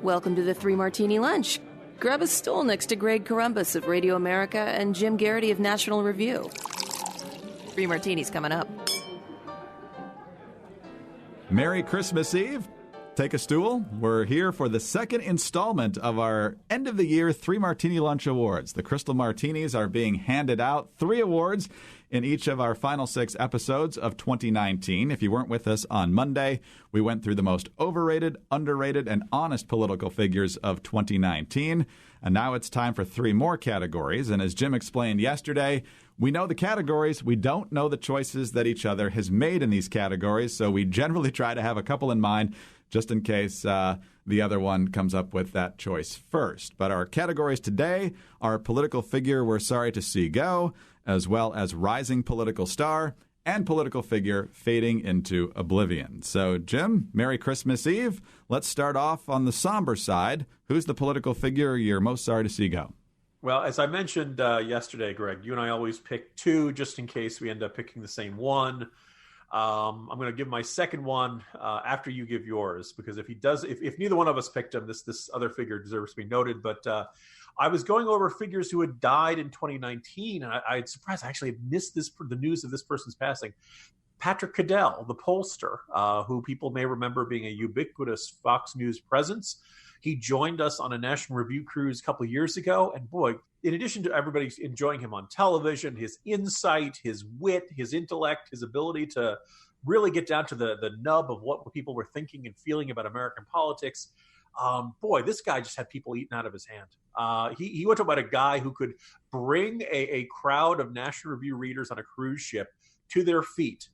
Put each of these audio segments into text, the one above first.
Welcome to the Three Martini Lunch. Grab a stool next to Greg Columbus of Radio America and Jim Garrity of National Review. Three Martinis coming up. Merry Christmas Eve. Take a stool. We're here for the second installment of our end-of-the-year Three Martini Lunch Awards. The Crystal Martinis are being handed out, 3 awards in each of our final 6 episodes of 2019. If you weren't with us on Monday, we went through the most overrated, underrated, and honest political figures of 2019. And now it's time for 3 more categories. And as Jim explained yesterday, we know the categories. We don't know the choices that each other has made in these categories. So we generally try to have a couple in mind just in case the other one comes up with that choice first. But our categories today are political figure we're sorry to see go, as well as rising political star and political figure fading into oblivion. So, Jim, Merry Christmas Eve. Let's start off on the somber side. Who's the political figure you're most sorry to see go? Well, as I mentioned yesterday, Greg, you and I always pick 2 just in case we end up picking the same one. I'm going to give my second one after you give yours, because if neither one of us picked him, this other figure deserves to be noted. But I was going over figures who had died in 2019, and I had surprised. I actually had missed the news of this person's passing. Patrick Cadell, the pollster, who people may remember being a ubiquitous Fox News presence. He joined us on a National Review cruise a couple of years ago, and boy, in addition to everybody enjoying him on television, his insight, his wit, his intellect, his ability to really get down to the nub of what people were thinking and feeling about American politics, boy, this guy just had people eating out of his hand. He went about a guy who could bring a crowd of National Review readers on a cruise ship to their feet.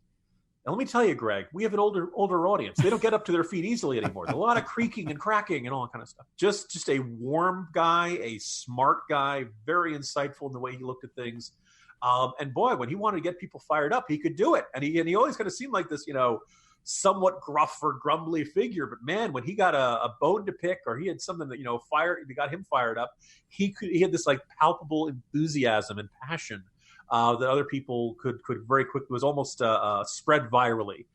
And let me tell you, Greg, we have an older audience. They don't get up to their feet easily anymore. There's a lot of creaking and cracking and all that kind of stuff. Just a warm guy, a smart guy, very insightful in the way he looked at things. And boy, when he wanted to get people fired up, he could do it. And he always kind of seemed like this, somewhat gruff or grumbly figure. But man, when he got a bone to pick, or he had something that that got him fired up, he had this like palpable enthusiasm and passion that other people could very quickly, was almost spread virally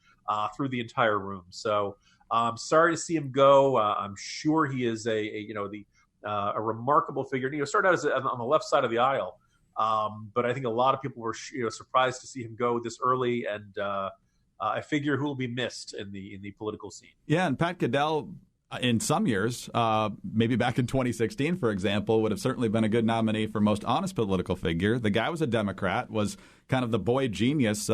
through the entire room. So I'm sorry to see him go. I'm sure he is a remarkable figure. Started out on the left side of the aisle, but I think a lot of people were surprised to see him go this early, and a figure who will be missed in the political scene. Yeah, and Pat Cadell, in some years, maybe back in 2016, for example, would have certainly been a good nominee for most honest political figure. The guy was a Democrat, was kind of the boy genius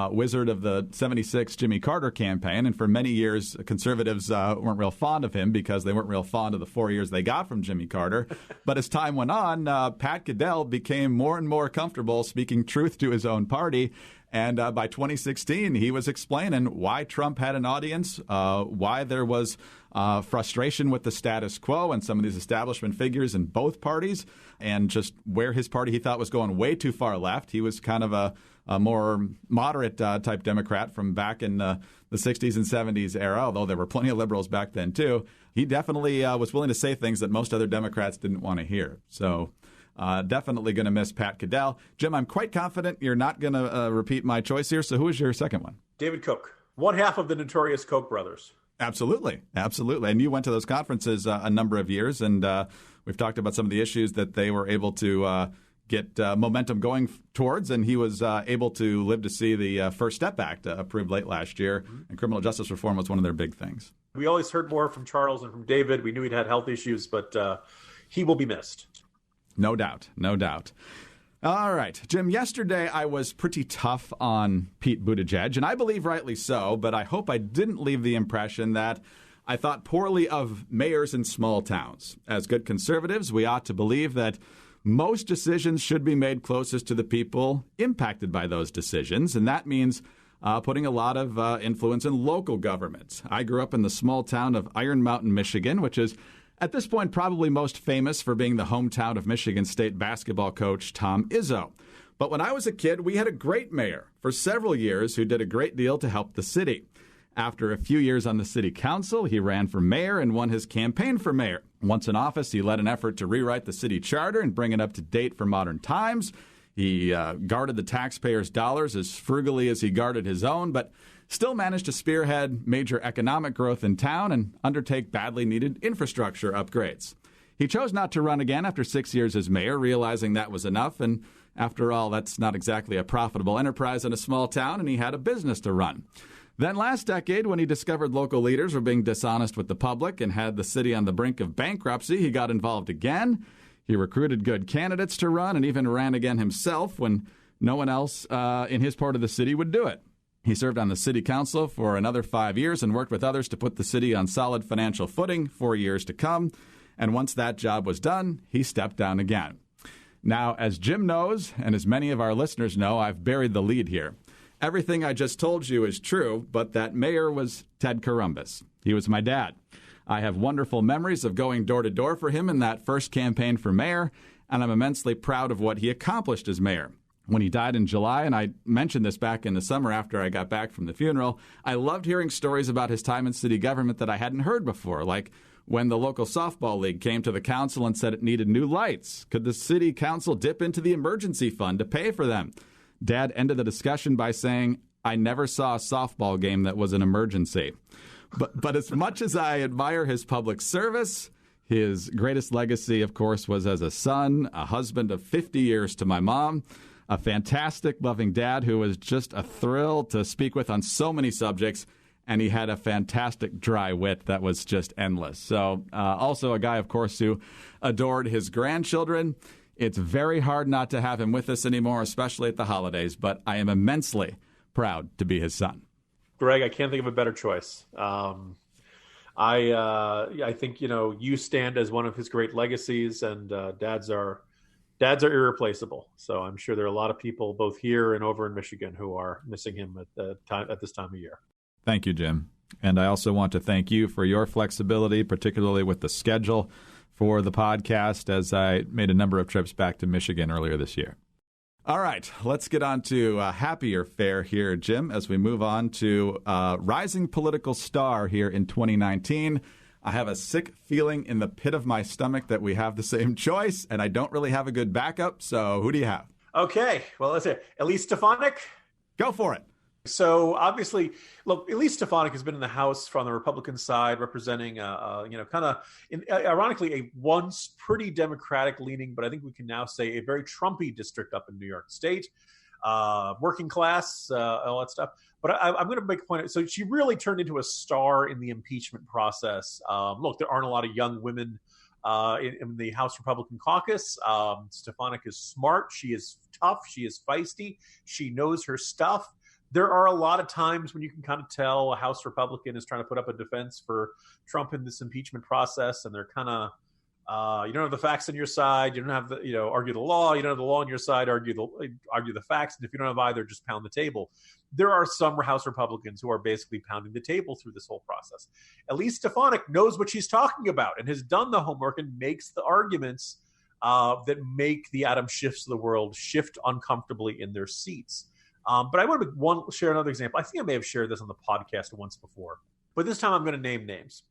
wizard of the 76 Jimmy Carter campaign. And for many years, conservatives weren't real fond of him because they weren't real fond of the 4 years they got from Jimmy Carter. But as time went on, Pat Cadell became more and more comfortable speaking truth to his own party. And by 2016, he was explaining why Trump had an audience, why there was frustration with the status quo and some of these establishment figures in both parties, and just where his party he thought was going way too far left. He was kind of a more moderate type Democrat from back in the 60s and 70s era, although there were plenty of liberals back then, too. He definitely was willing to say things that most other Democrats didn't want to hear. So definitely going to miss Pat Cadell. Jim, I'm quite confident you're not going to repeat my choice here. So who is your second one? David Koch, one half of the notorious Koch brothers. Absolutely. Absolutely. And you went to those conferences a number of years, and we've talked about some of the issues that they were able to get momentum going towards, and he was able to live to see the First Step Act approved late last year, and criminal justice reform was one of their big things. We always heard more from Charles and from David. We knew he'd had health issues, but he will be missed. No doubt. No doubt. All right, Jim, yesterday I was pretty tough on Pete Buttigieg, and I believe rightly so, but I hope I didn't leave the impression that I thought poorly of mayors in small towns. As good conservatives, we ought to believe that most decisions should be made closest to the people impacted by those decisions, and that means putting a lot of influence in local government. I grew up in the small town of Iron Mountain, Michigan, which is at this point probably most famous for being the hometown of Michigan State basketball coach Tom Izzo. But when I was a kid, we had a great mayor for several years who did a great deal to help the city. After a few years on the city council, he ran for mayor and won his campaign for mayor. Once in office, he led an effort to rewrite the city charter and bring it up to date for modern times. He guarded the taxpayers' dollars as frugally as he guarded his own, but still managed to spearhead major economic growth in town and undertake badly needed infrastructure upgrades. He chose not to run again after 6 years as mayor, realizing that was enough. And after all, that's not exactly a profitable enterprise in a small town, and he had a business to run. Then last decade, when he discovered local leaders were being dishonest with the public and had the city on the brink of bankruptcy, he got involved again. He recruited good candidates to run and even ran again himself when no one else in his part of the city would do it. He served on the city council for another 5 years and worked with others to put the city on solid financial footing for years to come. And once that job was done, he stepped down again. Now, as Jim knows, and as many of our listeners know, I've buried the lead here. Everything I just told you is true, but that mayor was Ted Columbus. He was my dad. I have wonderful memories of going door to door for him in that first campaign for mayor, and I'm immensely proud of what he accomplished as mayor. When he died in July, and I mentioned this back in the summer after I got back from the funeral, I loved hearing stories about his time in city government that I hadn't heard before, like when the local softball league came to the council and said it needed new lights. Could the city council dip into the emergency fund to pay for them? Dad ended the discussion by saying, "I never saw a softball game that was an emergency." But as much as I admire his public service, his greatest legacy, of course, was as a son, a husband of 50 years to my mom, a fantastic, loving dad who was just a thrill to speak with on so many subjects, and he had a fantastic dry wit that was just endless. So also a guy, of course, who adored his grandchildren. It's very hard not to have him with us anymore, especially at the holidays, but I am immensely proud to be his son. Greg, I can't think of a better choice. I think, you stand as one of his great legacies, and dads are irreplaceable. So I'm sure there are a lot of people both here and over in Michigan who are missing him at this time of year. Thank you, Jim. And I also want to thank you for your flexibility, particularly with the schedule for the podcast, as I made a number of trips back to Michigan earlier this year. All right, let's get on to happier fare here, Jim, as we move on to rising political star here in 2019. I have a sick feeling in the pit of my stomach that we have the same choice, and I don't really have a good backup, so who do you have? Okay, well, let's see. Elise Stefanik? Go for it. So obviously, look, Elise Stefanik has been in the House from the Republican side, representing, ironically, a once pretty Democratic-leaning, but I think we can now say a very Trumpy district up in New York State, working class, all that stuff. But I'm going to make a point. So she really turned into a star in the impeachment process. Look, there aren't a lot of young women in the House Republican caucus. Stefanik is smart. She is tough. She is feisty. She knows her stuff. There are a lot of times when you can kind of tell a House Republican is trying to put up a defense for Trump in this impeachment process, and they're kind of, you don't have the facts on your side. You don't have the, argue the law. You don't have the law on your side. Argue the facts. And if you don't have either, just pound the table. There are some House Republicans who are basically pounding the table through this whole process. Elise Stefanik knows what she's talking about and has done the homework and makes the arguments that make the Adam Schiffs of the world shift uncomfortably in their seats. But I want to share another example. I think I may have shared this on the podcast once before, but this time I'm going to name names.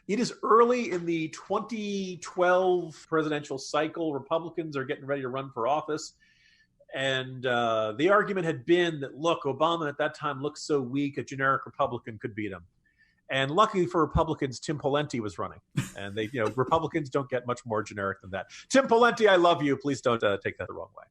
It is early in the 2012 presidential cycle. Republicans are getting ready to run for office. And the argument had been that, look, Obama at that time looked so weak, a generic Republican could beat him. And luckily for Republicans, Tim Pawlenty was running. And they, Republicans don't get much more generic than that. Tim Pawlenty, I love you. Please don't take that the wrong way.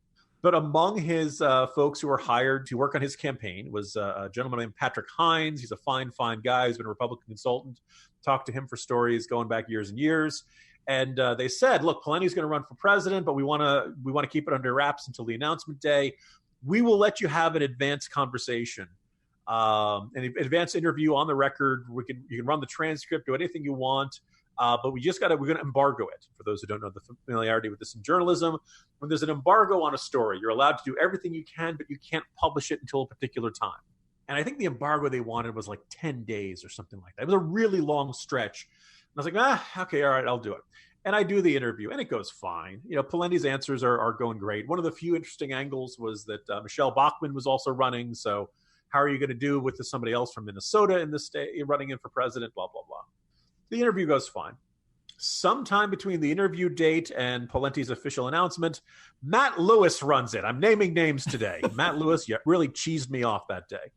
But among his folks who were hired to work on his campaign was a gentleman named Patrick Hines. He's a fine guy who's been a Republican consultant. Talked to him for stories going back years and years. And they said, look, Pawlenty's going to run for president, but we want to keep it under wraps until the announcement day. We will let you have an advanced conversation, an advanced interview on the record. You can run the transcript, do anything you want. But we're going to embargo it. For those who don't know the familiarity with this in journalism, when there's an embargo on a story, you're allowed to do everything you can, but you can't publish it until a particular time. And I think the embargo they wanted was like 10 days or something like that. It was a really long stretch. And I was like, okay, all right, I'll do it. And I do the interview, and it goes fine. Pawlenty's answers are going great. One of the few interesting angles was that Michelle Bachmann was also running. So how are you going to do with somebody else from Minnesota in the state running in for president, blah, blah, blah. The interview goes fine. sometime between the interview date and Pawlenty's official announcement, Matt Lewis runs it. I'm naming names today. Matt Lewis really cheesed me off that day.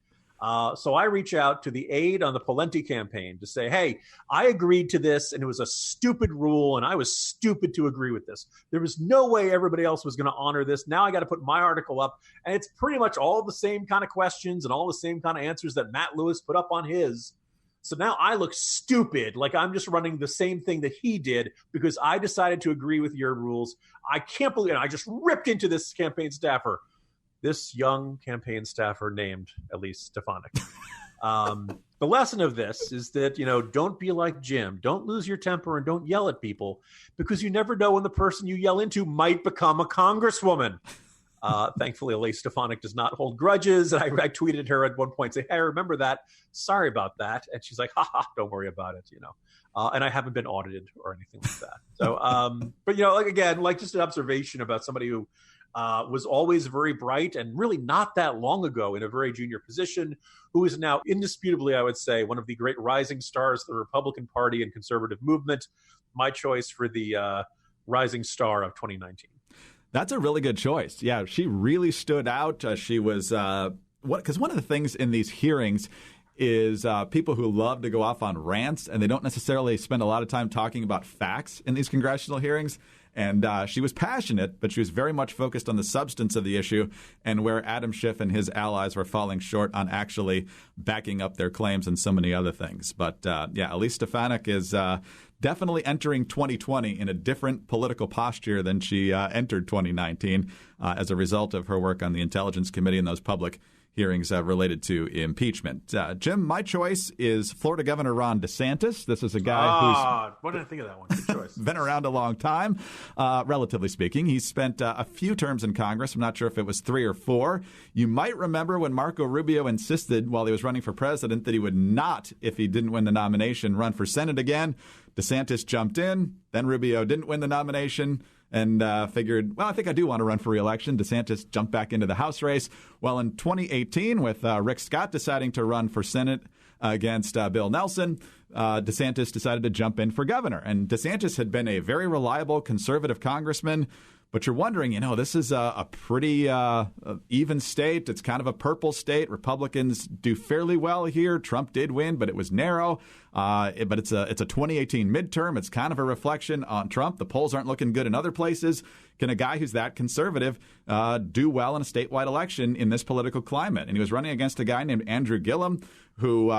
So I reach out to the aide on the Pawlenty campaign to say, hey, I agreed to this, and it was a stupid rule, and I was stupid to agree with this. There was no way everybody else was going to honor this. Now I got to put my article up, and it's pretty much all the same kind of questions and all the same kind of answers that Matt Lewis put up on his. So now I look stupid, like I'm just running the same thing that he did because I decided to agree with your rules. I can't believe it. I just ripped into this campaign staffer. This young campaign staffer named Elise Stefanik. The lesson of this is that, don't be like Jim. Don't lose your temper and don't yell at people because you never know when the person you yell into might become a congresswoman. Thankfully, Elise Stefanik does not hold grudges. And I tweeted her at one point, say, hey, I remember that. Sorry about that. And she's like, don't worry about it, and I haven't been audited or anything like that. So, but, just an observation about somebody who was always very bright and really not that long ago in a very junior position, who is now indisputably, I would say, one of the great rising stars of the Republican Party and conservative movement. My choice for the rising star of 2019. That's a really good choice. Yeah, she really stood out. She was because one of the things in these hearings is people who love to go off on rants, and they don't necessarily spend a lot of time talking about facts in these congressional hearings. And she was passionate, but she was very much focused on the substance of the issue and where Adam Schiff and his allies were falling short on actually backing up their claims and so many other things. But, Elise Stefanik is definitely entering 2020 in a different political posture than she entered 2019 as a result of her work on the Intelligence Committee and those public hearings related to impeachment. Jim, my choice is Florida Governor Ron DeSantis. This is a guy why did I think of that one? Good choice. Been around a long time, relatively speaking. He's spent a few terms in Congress. I'm not sure if it was 3 or 4. You might remember when Marco Rubio insisted while he was running for president that he would not, if he didn't win the nomination, run for Senate again. DeSantis jumped in. Then Rubio didn't win the nomination and figured, well, I think I do want to run for re-election. DeSantis jumped back into the House race. Well, in 2018, with Rick Scott deciding to run for Senate against Bill Nelson, DeSantis decided to jump in for governor. And DeSantis had been a very reliable conservative congressman. But you're wondering, this is a pretty even state. It's kind of a purple state. Republicans do fairly well here. Trump did win, but it was narrow. But it's a 2018 midterm. It's kind of a reflection on Trump. The polls aren't looking good in other places. Can a guy who's that conservative do well in a statewide election in this political climate? And he was running against a guy named Andrew Gillum, who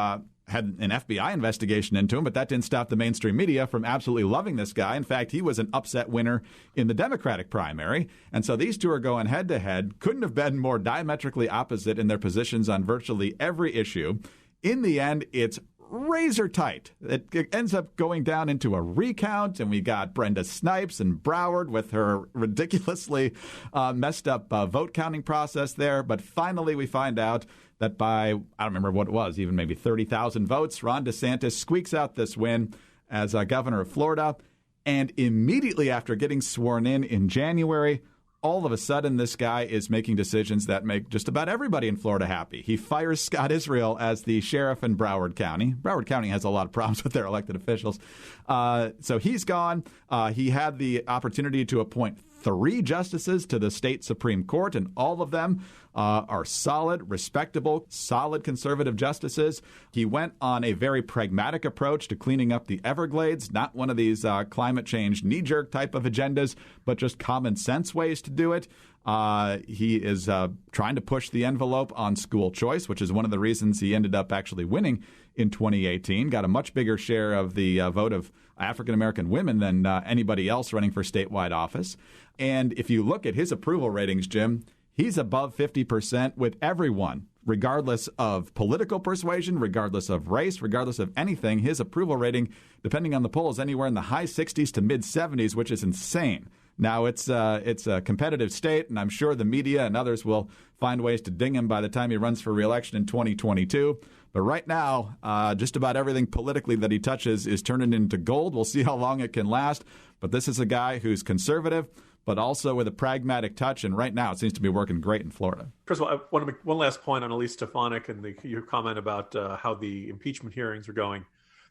had an FBI investigation into him, but that didn't stop the mainstream media from absolutely loving this guy. In fact, he was an upset winner in the Democratic primary. And so these two are going head to head. Couldn't have been more diametrically opposite in their positions on virtually every issue. In the end, it's razor tight. It ends up going down into a recount, and we got Brenda Snipes and Broward with her ridiculously messed up vote counting process there. But finally, we find out that by, I don't remember what it was, even maybe 30,000 votes, Ron DeSantis squeaks out this win as governor of Florida. And immediately after getting sworn in January, all of a sudden this guy is making decisions that make just about everybody in Florida happy. He fires Scott Israel as the sheriff in Broward County. Broward County has a lot of problems with their elected officials. So he's gone. He had the opportunity to appoint 3 justices to the state Supreme Court, and all of them are solid, respectable, solid conservative justices. He went on a very pragmatic approach to cleaning up the Everglades, not one of these climate change knee-jerk type of agendas, but just common sense ways to do it. He is trying to push the envelope on school choice, which is one of the reasons he ended up actually winning in 2018, got a much bigger share of the vote of African-American women than anybody else running for statewide office. And if you look at his approval ratings, Jim, he's above 50% with everyone, regardless of political persuasion, regardless of race, regardless of anything. His approval rating, depending on the poll, is anywhere in the high 60s to mid 70s, which is insane. Now, it's a competitive state, and I'm sure the media and others will find ways to ding him by the time he runs for re-election in 2022. But right now, just about everything politically that he touches is turning into gold. We'll see how long it can last. But this is a guy who's conservative, but also with a pragmatic touch. And right now, it seems to be working great in Florida. First of all, I want to make one last point on Elise Stefanik and your comment about how the impeachment hearings are going.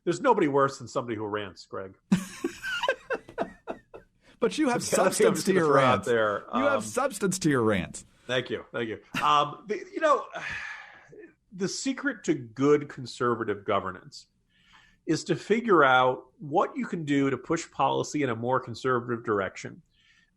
There's nobody worse than somebody who rants, Greg. But you have Some kind of substance things to your throw out rants. there. You have substance to your rants. Thank you. The secret to good conservative governance is to figure out what you can do to push policy in a more conservative direction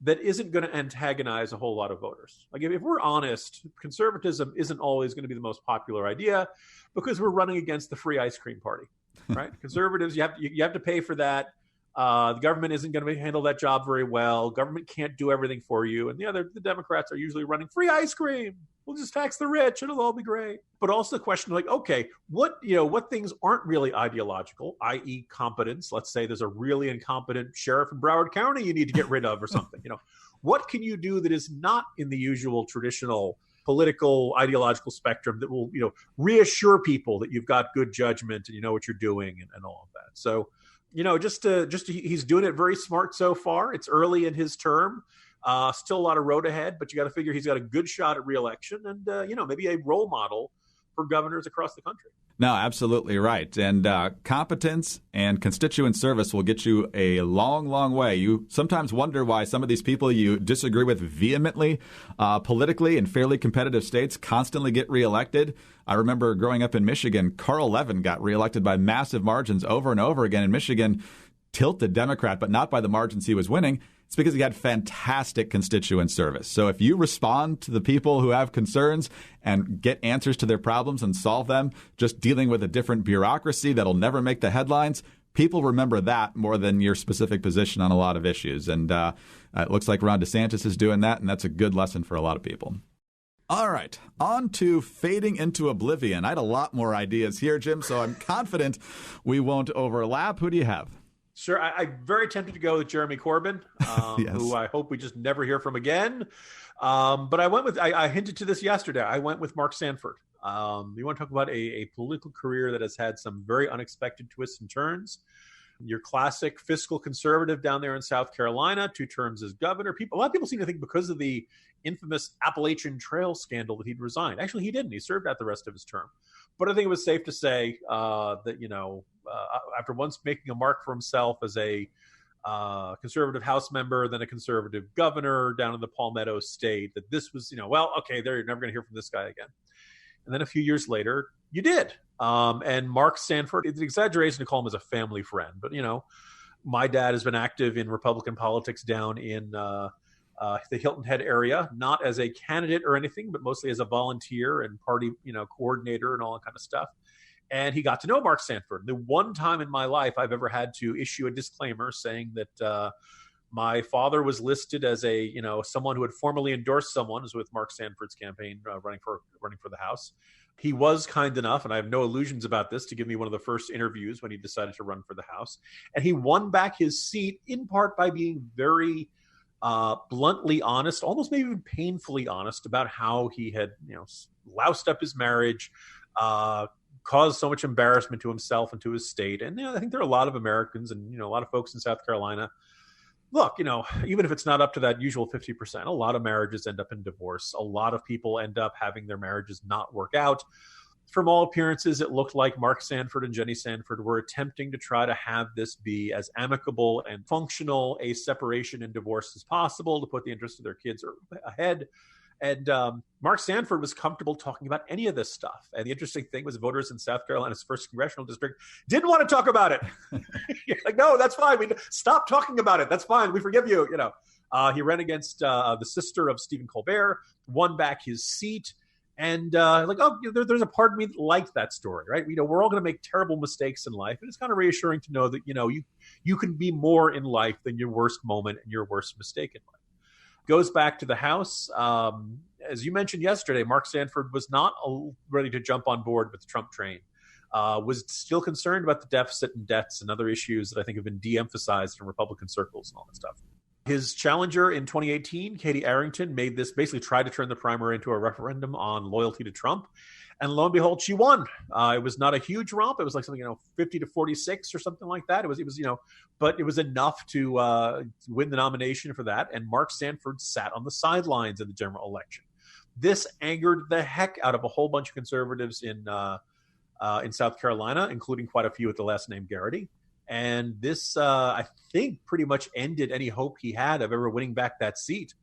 that isn't going to antagonize a whole lot of voters. Like if we're honest, conservatism isn't always going to be the most popular idea because we're running against the free ice cream party, right? Conservatives, you have to pay for that. The government isn't going to handle that job very well. Government can't do everything for you. And the Democrats are usually running free ice cream. We'll just tax the rich. It'll all be great. But also the question like, okay, what things aren't really ideological, i.e. competence? Let's say there's a really incompetent sheriff in Broward County you need to get rid of or something. What can you do that is not in the usual traditional political ideological spectrum that will, reassure people that you've got good judgment and you know what you're doing and all of that. So, he's doing it very smart so far. It's early in his term. Still a lot of road ahead, but you got to figure he's got a good shot at re-election and, maybe a role model for governors across the country. No, absolutely right. And competence and constituent service will get you a long, long way. You sometimes wonder why some of these people you disagree with vehemently politically in fairly competitive states constantly get reelected. I remember growing up in Michigan, Carl Levin got reelected by massive margins over and over again in Michigan, tilted Democrat, but not by the margins he was winning. It's because he had fantastic constituent service. So if you respond to the people who have concerns and get answers to their problems and solve them, just dealing with a different bureaucracy that'll never make the headlines, people remember that more than your specific position on a lot of issues. And it looks like Ron DeSantis is doing that, and that's a good lesson for a lot of people. All right, on to fading into oblivion. I had a lot more ideas here, Jim, so I'm confident we won't overlap. Who do you have? Sure. I'm very tempted to go with Jeremy Corbyn, Yes. who I hope we just never hear from again. But I hinted to this yesterday. I went with Mark Sanford. You want to talk about a political career that has had some very unexpected twists and turns. Your classic fiscal conservative down there in South Carolina, 2 terms as governor. A lot of people seem to think because of the infamous Appalachian Trail scandal that he'd resigned. Actually, he didn't. He served out the rest of his term. But I think it was safe to say that, after once making a mark for himself as a conservative House member, then a conservative governor down in the Palmetto State, that this was, okay, they're never going to hear from this guy again. And then a few years later, you did. And Mark Sanford, it's an exaggeration to call him as a family friend, but, my dad has been active in Republican politics down in the Hilton Head area, not as a candidate or anything, but mostly as a volunteer and party, coordinator and all that kind of stuff. And he got to know Mark Sanford. The one time in my life I've ever had to issue a disclaimer saying that my father was listed as someone who had formally endorsed someone, was with Mark Sanford's campaign running for the House. He was kind enough, and I have no illusions about this, to give me one of the first interviews when he decided to run for the House. And he won back his seat in part by being very bluntly honest, almost maybe even painfully honest about how he had, loused up his marriage, caused so much embarrassment to himself and to his state. And I think there are a lot of Americans and, a lot of folks in South Carolina. Look, even if it's not up to that usual 50%, a lot of marriages end up in divorce. A lot of people end up having their marriages not work out. From all appearances, it looked like Mark Sanford and Jenny Sanford were attempting to try to have this be as amicable and functional a separation and divorce as possible to put the interests of their kids ahead. And Mark Sanford was comfortable talking about any of this stuff. And the interesting thing was voters in South Carolina's 1st congressional district didn't want to talk about it. You're like, no, that's fine. Stop talking about it. That's fine. We forgive you. He ran against the sister of Stephen Colbert, won back his seat. And there's a part of me that liked that story, right? We're all going to make terrible mistakes in life. And it's kind of reassuring to know that, you can be more in life than your worst moment and your worst mistake in life. Goes back to the House. As you mentioned yesterday, Mark Sanford was not ready to jump on board with the Trump train, was still concerned about the deficit and debts and other issues that I think have been de-emphasized in Republican circles and all that stuff. His challenger in 2018, Katie Arrington, basically tried to turn the primary into a referendum on loyalty to Trump. And lo and behold, she won. It was not a huge romp. It was like something, 50 to 46 or something like that. It was, but it was enough to win the nomination for that. And Mark Sanford sat on the sidelines in the general election. This angered the heck out of a whole bunch of conservatives in South Carolina, including quite a few with the last name Garrity. And this, I think, pretty much ended any hope he had of ever winning back that seat.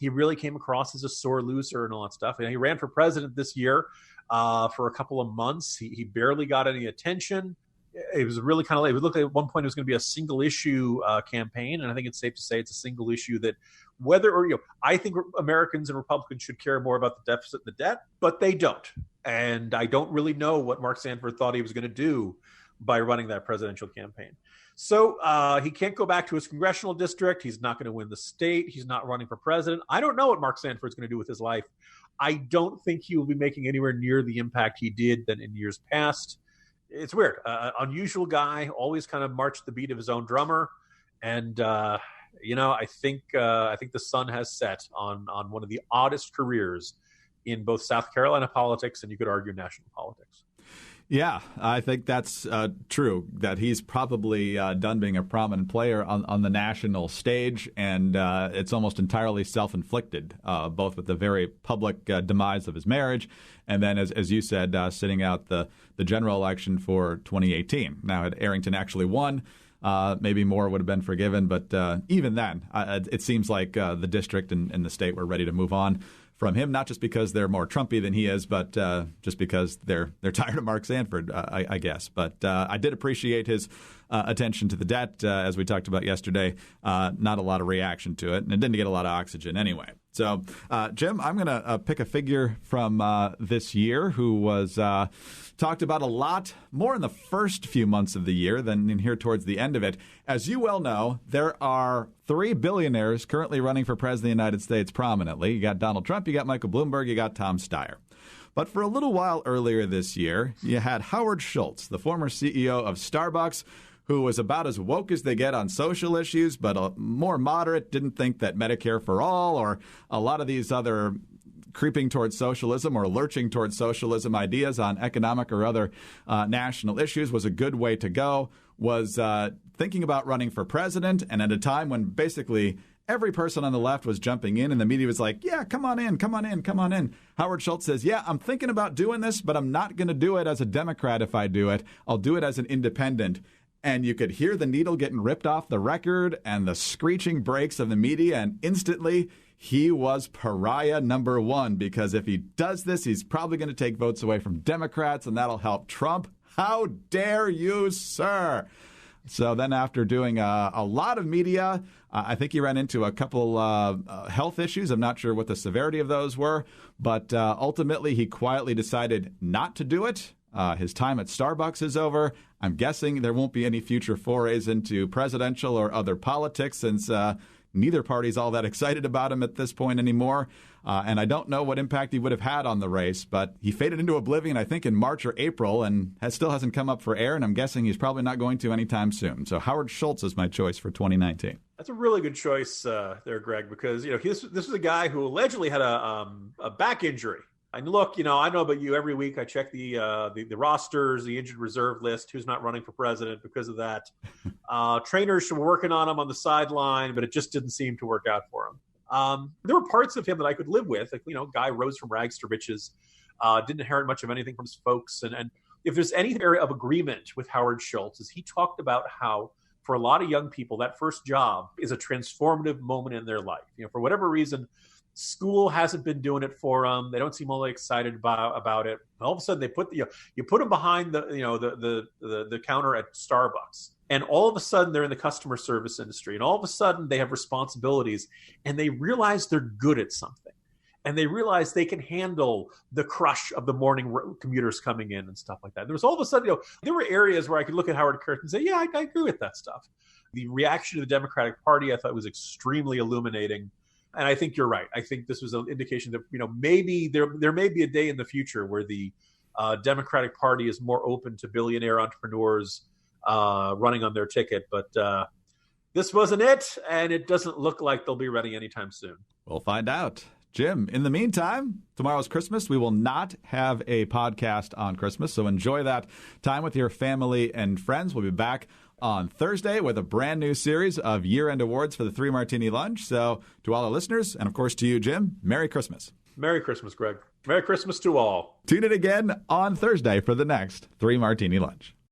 He really came across as a sore loser and all that stuff. And he ran for president this year for a couple of months. He barely got any attention. It was really kind of late. It looked like at one point it was going to be a single issue campaign, and I think it's safe to say it's a single issue that whether or I think Americans and Republicans should care more about the deficit and the debt, but they don't. And I don't really know what Mark Sanford thought he was going to do by running that presidential campaign. So he can't go back to his congressional district. He's not going to win the state. He's not running for president. I don't know what Mark Sanford's going to do with his life. I don't think he will be making anywhere near the impact he did than in years past. It's weird. Unusual guy, always kind of marched the beat of his own drummer. And, I think the sun has set on one of the oddest careers in both South Carolina politics and you could argue national politics. Yeah, I think that's true, that he's probably done being a prominent player on the national stage, and it's almost entirely self-inflicted, both with the very public demise of his marriage and then, as you said, sitting out the general election for 2018. Now, had Arrington actually won, maybe more would have been forgiven, but even then, it seems like the district and the state were ready to move on from him, not just because they're more Trumpy than he is, but just because they're tired of Mark Sanford, I guess. But I did appreciate his attention to the debt, as we talked about yesterday. Not a lot of reaction to it, and it didn't get a lot of oxygen anyway. So, Jim, I'm going to pick a figure from this year who was talked about a lot more in the first few months of the year than in here towards the end of it. As you well know, there are 3 billionaires currently running for president of the United States prominently. You got Donald Trump, you got Michael Bloomberg, you got Tom Steyer. But for a little while earlier this year, you had Howard Schultz, the former CEO of Starbucks, who was about as woke as they get on social issues, but more moderate, didn't think that Medicare for all or a lot of these other creeping towards socialism or lurching towards socialism ideas on economic or other national issues was a good way to go, was thinking about running for president, and at a time when basically every person on the left was jumping in and the media was like, yeah, come on in, come on in, come on in. Howard Schultz says, yeah, I'm thinking about doing this, but I'm not going to do it as a Democrat if I do it. I'll do it as an independent. And you could hear the needle getting ripped off the record and the screeching brakes of the media, and instantly he was pariah number one, because if he does this, he's probably going to take votes away from Democrats, and that'll help Trump. How dare you, sir? So then after doing a lot of media, I think he ran into a couple health issues. I'm not sure what the severity of those were, but ultimately he quietly decided not to do it. His time at Starbucks is over. I'm guessing there won't be any future forays into presidential or other politics, since neither party's all that excited about him at this point anymore. And I don't know what impact he would have had on the race, but he faded into oblivion, I think, in March or April, and still hasn't come up for air, and I'm guessing he's probably not going to anytime soon. So Howard Schultz is my choice for 2019. That's a really good choice there, Greg, because this was a guy who allegedly had a back injury. And look, I know about you. Every week I check the rosters, the injured reserve list, who's not running for president because of that. Trainers were working on him on the sideline, but it just didn't seem to work out for him. There were parts of him that I could live with. Like, guy rose from rags to riches, didn't inherit much of anything from his folks. And if there's any area of agreement with Howard Schultz, is he talked about how for a lot of young people, that first job is a transformative moment in their life. For whatever reason, school hasn't been doing it for them. They don't seem all that excited about it. All of a sudden, they put you put them behind the counter at Starbucks, and all of a sudden they're in the customer service industry, and all of a sudden they have responsibilities, and they realize they're good at something, and they realize they can handle the crush of the morning commuters coming in and stuff like that. There was all of a sudden, there were areas where I could look at Howard Schultz and say, yeah, I agree with that stuff. The reaction to the Democratic Party I thought was extremely illuminating. And I think you're right. I think this was an indication that, maybe there may be a day in the future where the Democratic Party is more open to billionaire entrepreneurs running on their ticket. But this wasn't it, and it doesn't look like they'll be running anytime soon. We'll find out. Jim, in the meantime, tomorrow's Christmas. We will not have a podcast on Christmas, so enjoy that time with your family and friends. We'll be back on Thursday with a brand new series of year-end awards for the 3 Martini Lunch. So to all our listeners, and of course to you, Jim, Merry Christmas. Merry Christmas, Greg. Merry Christmas to all. Tune in again on Thursday for the next 3 Martini Lunch.